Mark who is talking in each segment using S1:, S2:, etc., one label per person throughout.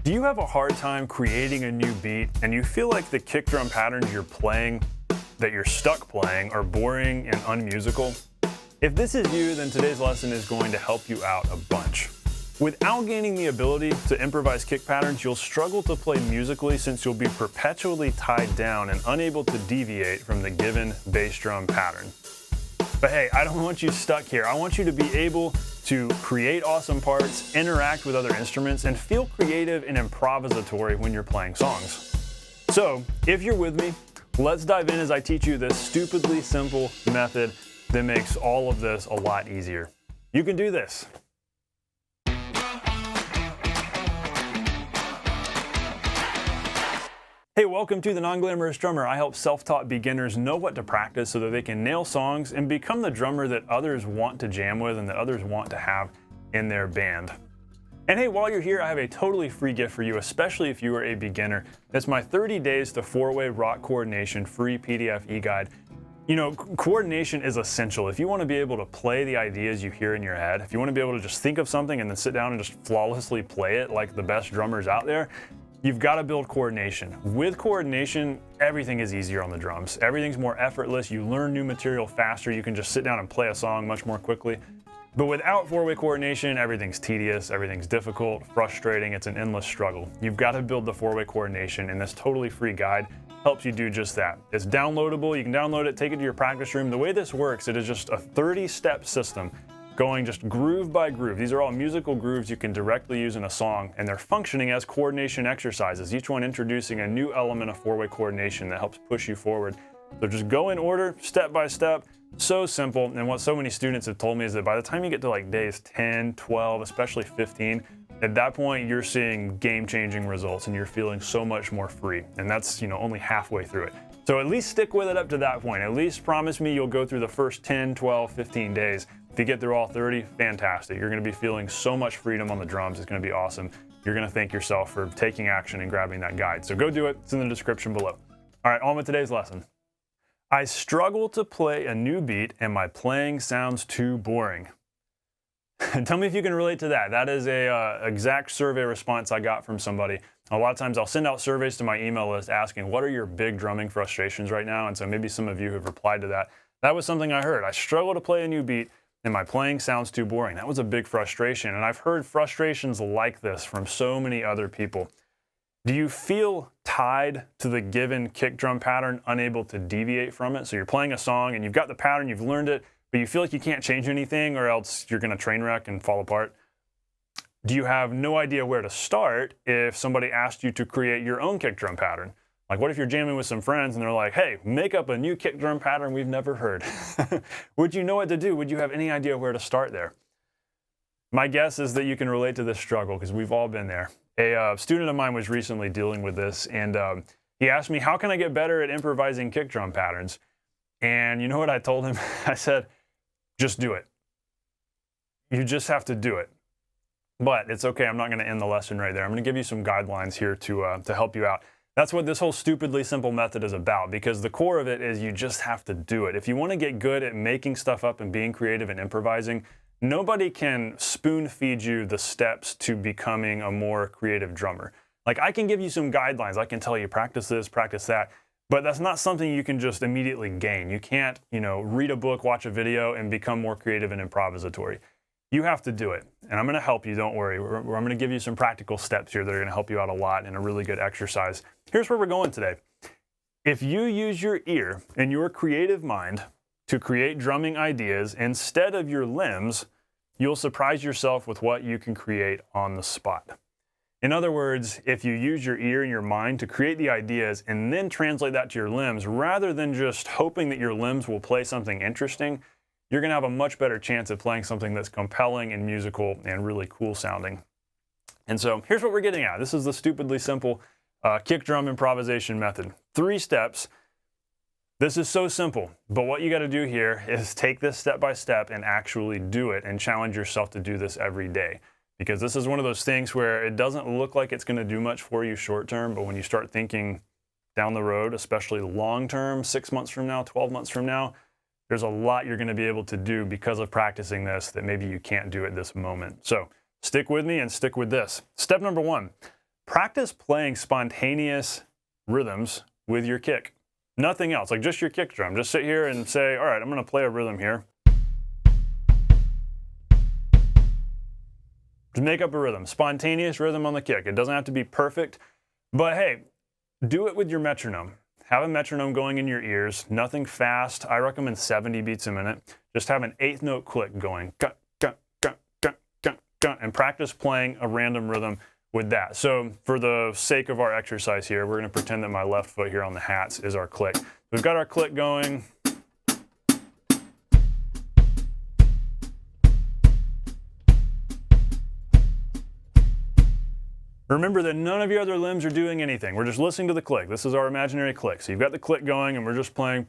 S1: Do you have a hard time creating a new beat and you feel like the kick drum patterns you're playing, that you're stuck playing, are boring and unmusical? If this is you, then today's lesson is going to help you out a bunch. Without gaining the ability to improvise kick patterns, you'll struggle to play musically since you'll be perpetually tied down and unable to deviate from the given bass drum pattern. But hey, I don't want you stuck here. I want you to be able to create awesome parts, interact with other instruments, and feel creative and improvisatory when you're playing songs. So, if you're with me, let's dive in as I teach you this stupidly simple method that makes all of this a lot easier. You can do this. Hey, welcome to The Non-Glamorous Drummer. I help self-taught beginners know what to practice so that they can nail songs and become the drummer that others want to jam with and that others want to have in their band. And hey, while you're here, I have a totally free gift for you, especially if you are a beginner. It's my 30 Days to 4-Way Rock Coordination free PDF e-guide. You know, coordination is essential. If you want to be able to play the ideas you hear in your head, if you want to be able to just think of something and then sit down and just flawlessly play it like the best drummers out there, you've got to build coordination. With coordination, everything is easier on the drums. Everything's more effortless. You learn new material faster. You can just sit down and play a song much more quickly. But without 4-way coordination, everything's tedious, everything's difficult, frustrating. It's an endless struggle. You've got to build the 4-way coordination, and this totally free guide helps you do just that. It's downloadable. You can download it, take it to your practice room. The way this works, it is just a 30-step system going just groove by groove. These are all musical grooves you can directly use in a song, and they're functioning as coordination exercises, each one introducing a new element of 4-way coordination that helps push you forward. So just go in order, step by step, so simple. And what so many students have told me is that by the time you get to like days 10, 12, especially 15, at that point you're seeing game-changing results and you're feeling so much more free. And that's, only halfway through it. So at least stick with it up to that point. At least promise me you'll go through the first 10, 12, 15 days. If you get through all 30, fantastic. You're going to be feeling so much freedom on the drums. It's going to be awesome. You're going to thank yourself for taking action and grabbing that guide. So go do it. It's in the description below. All right, on with today's lesson. I struggle to play a new beat and my playing sounds too boring. Tell me if you can relate to that. That is a exact survey response I got from somebody. A lot of times I'll send out surveys to my email list asking, what are your big drumming frustrations right now? And so maybe some of you have replied to that. That was something I heard. I struggle to play a new beat and my playing sounds too boring. That was a big frustration. And I've heard frustrations like this from so many other people. Do you feel tied to the given kick drum pattern, unable to deviate from it? So you're playing a song and you've got the pattern, you've learned it, but you feel like you can't change anything or else you're going to train wreck and fall apart? Do you have no idea where to start if somebody asked you to create your own kick drum pattern? Like, what if you're jamming with some friends and they're like, hey, make up a new kick drum pattern we've never heard? Would you know what to do? Would you have any idea where to start there? My guess is that you can relate to this struggle because we've all been there. A student of mine was recently dealing with this, and he asked me, how can I get better at improvising kick drum patterns? And you know what I told him? I said, just do it. You just have to do it. But it's okay. I'm not going to end the lesson right there. I'm going to give you some guidelines here to help you out. That's what this whole stupidly simple method is about, because the core of it is you just have to do it. If you want to get good at making stuff up and being creative and improvising, nobody can spoon feed you the steps to becoming a more creative drummer. Like, I can give you some guidelines. I can tell you practice this, practice that, but that's not something you can just immediately gain. You can't, read a book, watch a video, and become more creative and improvisatory. You have to do it, and I'm going to help you, don't worry. I'm going to give you some practical steps here that are going to help you out a lot in a really good exercise. Here's where we're going today. If you use your ear and your creative mind to create drumming ideas instead of your limbs, you'll surprise yourself with what you can create on the spot. In other words, if you use your ear and your mind to create the ideas and then translate that to your limbs, rather than just hoping that your limbs will play something interesting, you're going to have a much better chance at playing something that's compelling and musical and really cool sounding. And so here's what we're getting at. This is the stupidly simple kick drum improvisation method. 3 steps. This is so simple, but what you got to do here is take this step by step and actually do it and challenge yourself to do this every day. Because this is one of those things where it doesn't look like it's going to do much for you short term, but when you start thinking down the road, especially long term, 6 months from now, 12 months from now, there's a lot you're going to be able to do because of practicing this that maybe you can't do at this moment. So stick with me and stick with this. Step number 1, practice playing spontaneous rhythms with your kick. Nothing else, like just your kick drum. Just sit here and say, all right, I'm gonna play a rhythm here. Just make up a rhythm, spontaneous rhythm on the kick. It doesn't have to be perfect, but hey, do it with your metronome. Have a metronome going in your ears, nothing fast. I recommend 70 beats a minute. Just have an 8th note click going, and practice playing a random rhythm with that. So for the sake of our exercise here, we're gonna pretend that my left foot here on the hats is our click. We've got our click going. Remember that none of your other limbs are doing anything. We're just listening to the click. This is our imaginary click. So you've got the click going and we're just playing.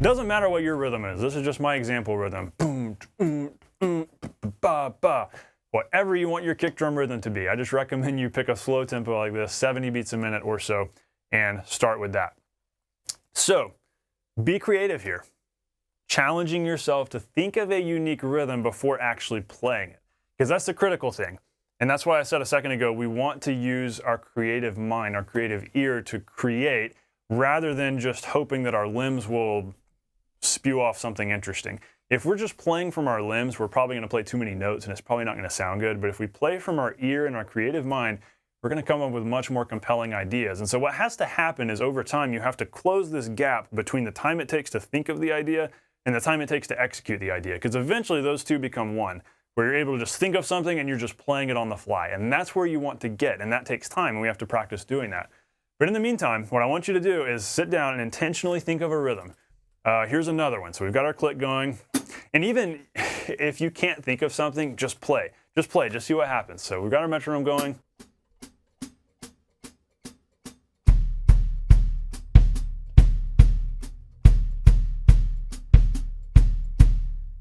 S1: Doesn't matter what your rhythm is. This is just my example rhythm. Boom, ba, ba. Whatever you want your kick drum rhythm to be. I just recommend you pick a slow tempo like this, 70 beats a minute or so, and start with that. So be creative here. Challenging yourself to think of a unique rhythm before actually playing it. Because that's the critical thing. And that's why I said a second ago, we want to use our creative mind, our creative ear to create, rather than just hoping that our limbs will spew off something interesting. If we're just playing from our limbs, we're probably going to play too many notes and it's probably not going to sound good. But if we play from our ear and our creative mind, we're going to come up with much more compelling ideas. And so what has to happen is over time, you have to close this gap between the time it takes to think of the idea and the time it takes to execute the idea. Because eventually those two become one, where you're able to just think of something and you're just playing it on the fly. And that's where you want to get, and that takes time, and we have to practice doing that. But in the meantime, what I want you to do is sit down and intentionally think of a rhythm. Here's another one. So we've got our click going. And even if you can't think of something, just play. Just play, just see what happens. So we've got our metronome going.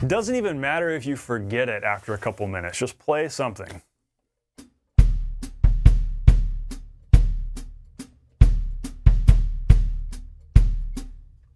S1: It doesn't even matter if you forget it after a couple minutes. Just play something.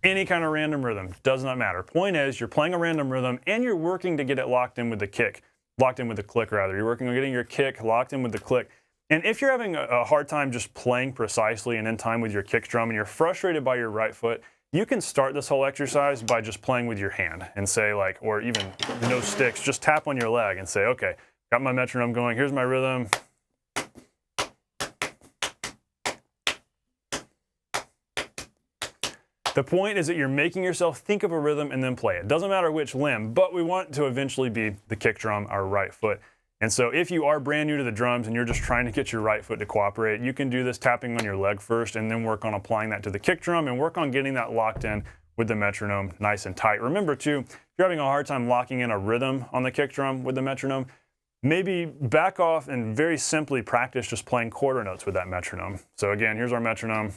S1: Any kind of random rhythm, does not matter. Point is, you're playing a random rhythm and you're working to get it locked in with the kick. Locked in with the click, rather. You're working on getting your kick locked in with the click. And if you're having a hard time just playing precisely and in time with your kick drum and you're frustrated by your right foot, you can start this whole exercise by just playing with your hand and say like, or even no sticks, just tap on your leg and say, okay, got my metronome going, here's my rhythm. The point is that you're making yourself think of a rhythm and then play it. Doesn't matter which limb, but we want to eventually be the kick drum, our right foot. And so if you are brand new to the drums and you're just trying to get your right foot to cooperate, you can do this tapping on your leg first and then work on applying that to the kick drum and work on getting that locked in with the metronome nice and tight. Remember too, if you're having a hard time locking in a rhythm on the kick drum with the metronome, maybe back off and very simply practice just playing quarter notes with that metronome. So again, here's our metronome.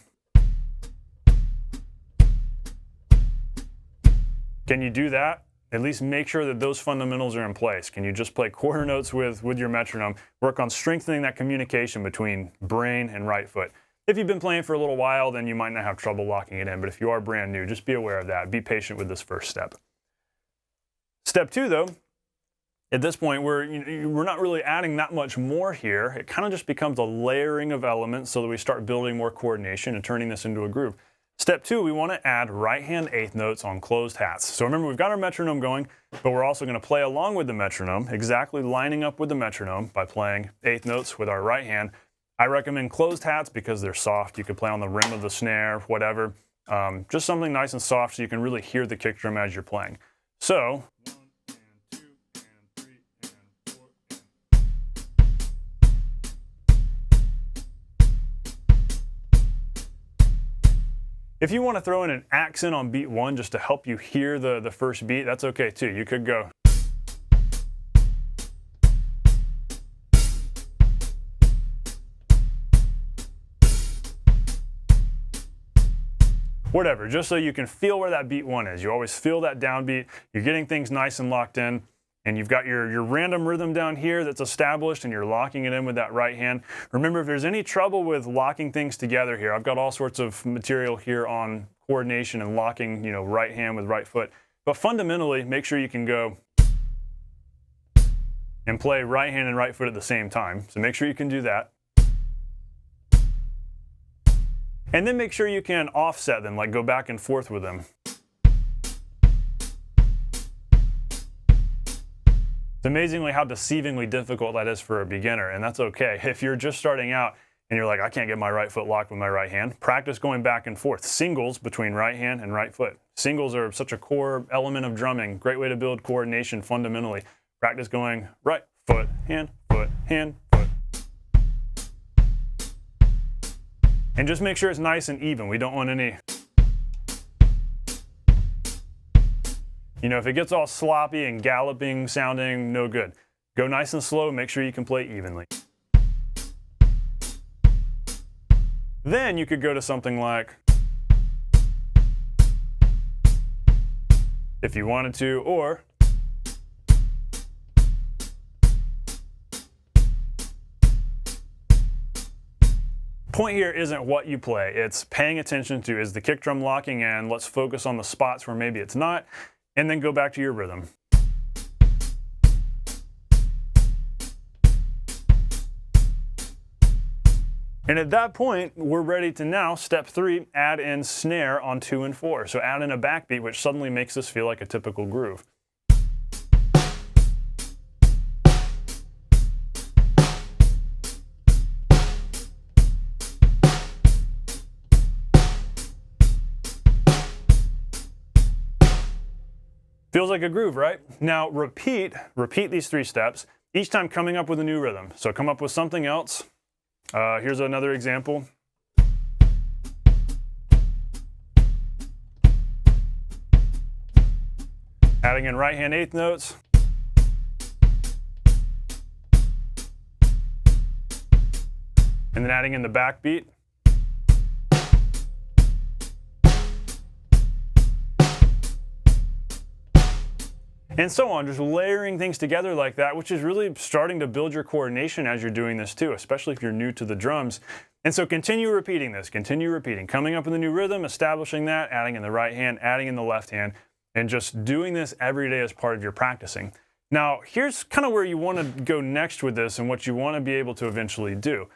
S1: Can you do that? At least make sure that those fundamentals are in place. Can you just play quarter notes with your metronome? Work on strengthening that communication between brain and right foot. If you've been playing for a little while, then you might not have trouble locking it in. But if you are brand new, just be aware of that. Be patient with this first step. Step two, though, at this point, we're not really adding that much more here. It kind of just becomes a layering of elements so that we start building more coordination and turning this into a groove. Step two, we want to add right hand eighth notes on closed hats. So remember, we've got our metronome going, but we're also going to play along with the metronome, exactly lining up with the metronome by playing eighth notes with our right hand. I recommend closed hats because they're soft. You could play on the rim of the snare, whatever. Just something nice and soft so you can really hear the kick drum as you're playing. So, 1 and 2 and 3 and 4 If you want to throw in an accent on beat 1 just to help you hear the first beat, that's okay too. You could go. Whatever, just so you can feel where that beat 1 is. You always feel that downbeat. You're getting things nice and locked in. And you've got your random rhythm down here that's established and you're locking it in with that right hand. Remember, if there's any trouble with locking things together here, I've got all sorts of material here on coordination and locking, right hand with right foot. But fundamentally, make sure you can go and play right hand and right foot at the same time. So make sure you can do that. And then make sure you can offset them, like go back and forth with them. It's amazingly how deceivingly difficult that is for a beginner, and that's okay. If you're just starting out and you're like, I can't get my right foot locked with my right hand, practice going back and forth. Singles between right hand and right foot. Singles are such a core element of drumming. Great way to build coordination fundamentally. Practice going right foot, hand, foot, hand, foot. And just make sure it's nice and even. We don't want any, if it gets all sloppy and galloping sounding, no good. Go nice and slow, make sure you can play evenly. Then you could go to something like, if you wanted to, or point here isn't what you play, it's paying attention to, is the kick drum locking in? Let's focus on the spots where maybe it's not, and then go back to your rhythm. And at that point, we're ready to now, step 3, add in snare on 2 and 4. So add in a backbeat, which suddenly makes this feel like a typical groove. Feels like a groove, right? Now repeat these 3 steps, each time coming up with a new rhythm. So come up with something else. Here's another example. Adding in right hand 8th notes. And then adding in the backbeat. And so on, just layering things together like that, which is really starting to build your coordination as you're doing this too, especially if you're new to the drums. And so continue repeating this, continue repeating, coming up with a new rhythm, establishing that, adding in the right hand, adding in the left hand, and just doing this every day as part of your practicing. Now, here's kind of where you want to go next with this and what you want to be able to eventually do.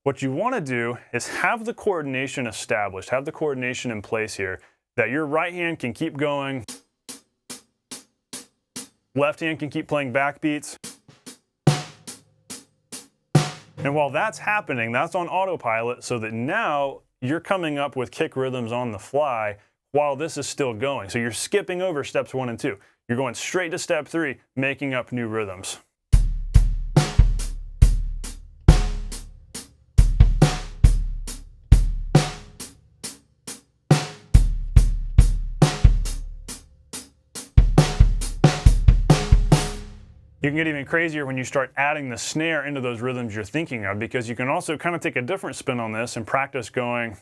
S1: What you want to do is have the coordination established, have the coordination in place here, that your right hand can keep going, left hand can keep playing backbeats. And while that's happening, that's on autopilot, so that now you're coming up with kick rhythms on the fly while this is still going. So you're skipping over steps 1 and 2. You're going straight to step 3, making up new rhythms. You can get even crazier when you start adding the snare into those rhythms you're thinking of, because you can also kind of take a different spin on this and practice going.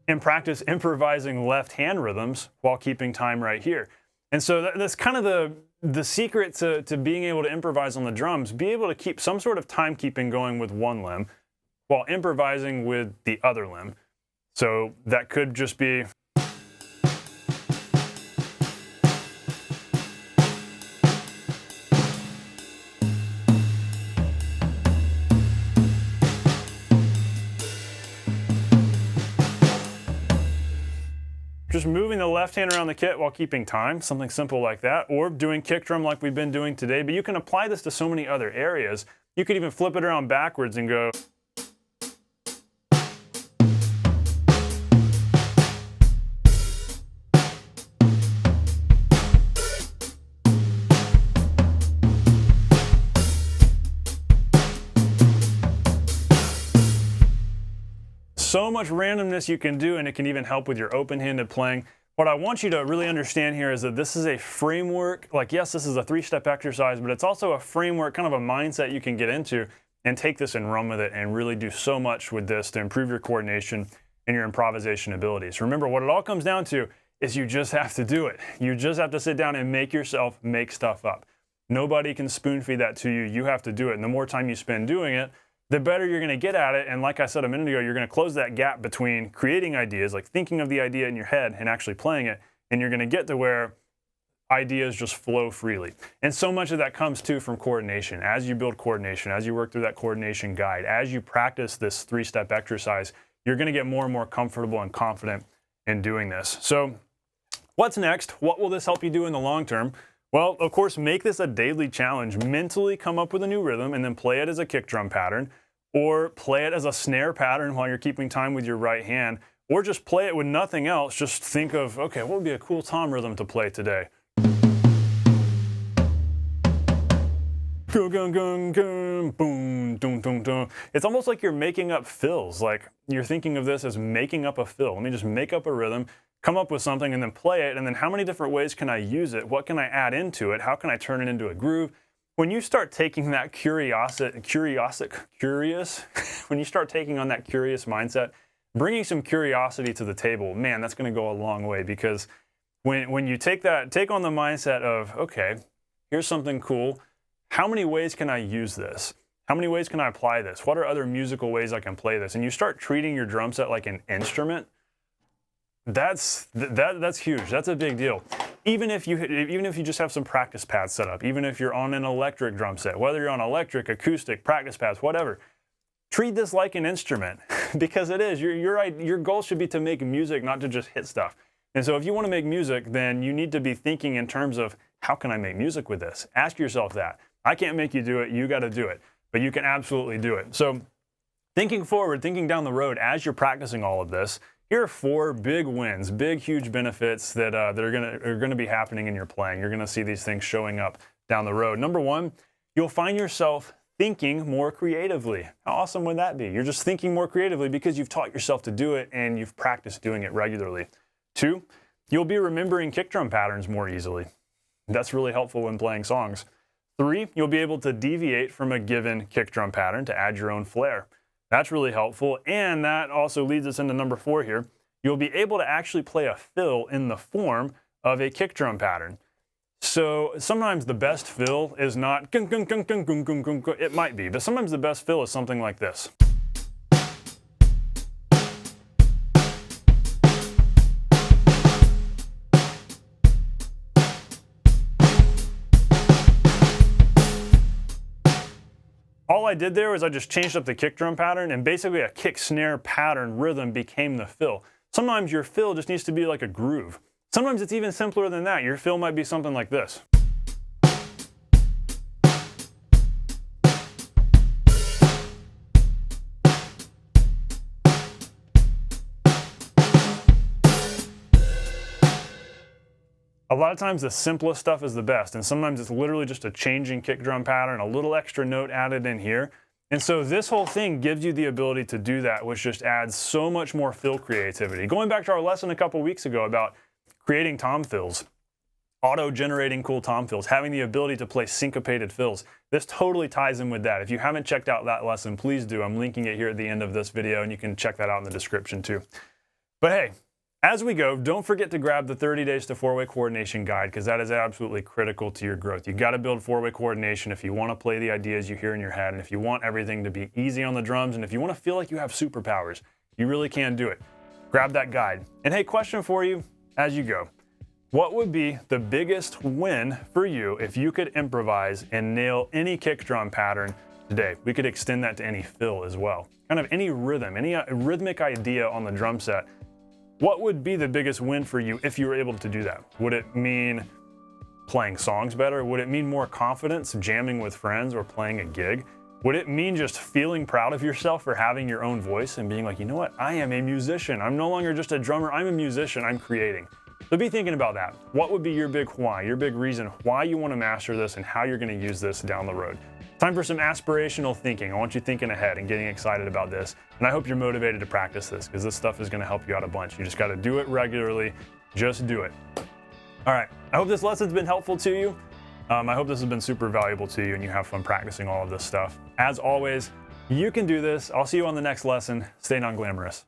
S1: And practice improvising left hand rhythms while keeping time right here. And so that's kind of the secret to being able to improvise on the drums, be able to keep some sort of timekeeping going with one limb while improvising with the other limb. So that could just be just moving the left hand around the kit while keeping time, something simple like that, or doing kick drum like we've been doing today. But you can apply this to so many other areas. You could even flip it around backwards and go. So much randomness you can do, and it can even help with your open-handed playing. What I want you to really understand here is that this is a framework. Like, yes, this is a 3-step exercise, but it's also a framework, kind of a mindset you can get into and take this and run with it and really do so much with this to improve your coordination and your improvisation abilities. Remember, what it all comes down to is you just have to do it. You just have to sit down and make yourself make stuff up. Nobody can spoon feed that to you. You have to do it. And the more time you spend doing it, the better you're going to get at it. And like I said a minute ago, you're going to close that gap between creating ideas, like thinking of the idea in your head and actually playing it. And you're going to get to where ideas just flow freely. And so much of that comes too from coordination. As you build coordination, as you work through that coordination guide, as you practice this 3-step exercise, you're going to get more and more comfortable and confident in doing this. So what's next? What will this help you do in the long term? Well, of course, make this a daily challenge. Mentally come up with a new rhythm and then play it as a kick drum pattern, or play it as a snare pattern while you're keeping time with your right hand, or just play it with nothing else. Just think of, okay, what would be a cool tom rhythm to play today? Boom, dum, dum, dum. It's almost like you're making up fills. Like you're thinking of this as making up a fill. Let me just make up a rhythm, come up with something, and then play it. And then how many different ways can I use it? What can I add into it? How can I turn it into a groove? When you start taking that curious, when you start taking on that curious mindset, bringing some curiosity to the table, man, that's going to go a long way. Because when you take on the mindset of, okay, here's something cool. How many ways can I use this? How many ways can I apply this? What are other musical ways I can play this? And you start treating your drum set like an instrument. That's huge. That's a big deal. Even if you just have some practice pads set up, even if you're on an electric drum set, whether you're on electric, acoustic, practice pads, whatever, treat this like an instrument because it is. Your goal should be to make music, not to just hit stuff. And so if you want to make music, then you need to be thinking in terms of, how can I make music with this? Ask yourself that. I can't make you do it. You got to do it. But you can absolutely do it. So thinking forward, thinking down the road as you're practicing all of this, here are 4 big wins, big, huge benefits that are going to be happening in your playing. You're going to see these things showing up down the road. Number 1, you'll find yourself thinking more creatively. How awesome would that be? You're just thinking more creatively because you've taught yourself to do it and you've practiced doing it regularly. 2, you'll be remembering kick drum patterns more easily. That's really helpful when playing songs. 3, you'll be able to deviate from a given kick drum pattern to add your own flair. That's really helpful, and that also leads us into number 4 here. You'll be able to actually play a fill in the form of a kick drum pattern. So sometimes the best fill is not gung, gung, gung, gung, gung, gung, gung, gung. It might be, but sometimes the best fill is something like this. All I did there was I just changed up the kick drum pattern, and basically a kick snare pattern rhythm became the fill. Sometimes your fill just needs to be like a groove. Sometimes it's even simpler than that. Your fill might be something like this. A lot of times the simplest stuff is the best, and sometimes it's literally just a changing kick drum pattern, a little extra note added in here. And so this whole thing gives you the ability to do that, which just adds so much more fill creativity. Going back to our lesson a couple weeks ago about creating tom fills, auto-generating cool tom fills, having the ability to play syncopated fills, this totally ties in with that. If you haven't checked out that lesson, please do. I'm linking it here at the end of this video, and you can check that out in the description too. But hey, as we go, don't forget to grab the 30 Days to 4-Way Coordination Guide, because that is absolutely critical to your growth. You've got to build 4-way coordination if you want to play the ideas you hear in your head, and if you want everything to be easy on the drums, and if you want to feel like you have superpowers. You really can do it. Grab that guide. And hey, question for you as you go. What would be the biggest win for you if you could improvise and nail any kick drum pattern today? We could extend that to any fill as well. Kind of any rhythm, any rhythmic idea on the drum set. What would be the biggest win for you if you were able to do that? Would it mean playing songs better? Would it mean more confidence jamming with friends or playing a gig? Would it mean just feeling proud of yourself for having your own voice and being like, you know what, I am a musician. I'm no longer just a drummer, I'm a musician, I'm creating. So be thinking about that. What would be your big why, your big reason why you want to master this and how you're going to use this down the road? Time for some aspirational thinking. I want you thinking ahead and getting excited about this. And I hope you're motivated to practice this, because this stuff is going to help you out a bunch. You just got to do it regularly. Just do it. All right. I hope this lesson's been helpful to you. I hope this has been super valuable to you and you have fun practicing all of this stuff. As always, you can do this. I'll see you on the next lesson. Stay non-glamorous.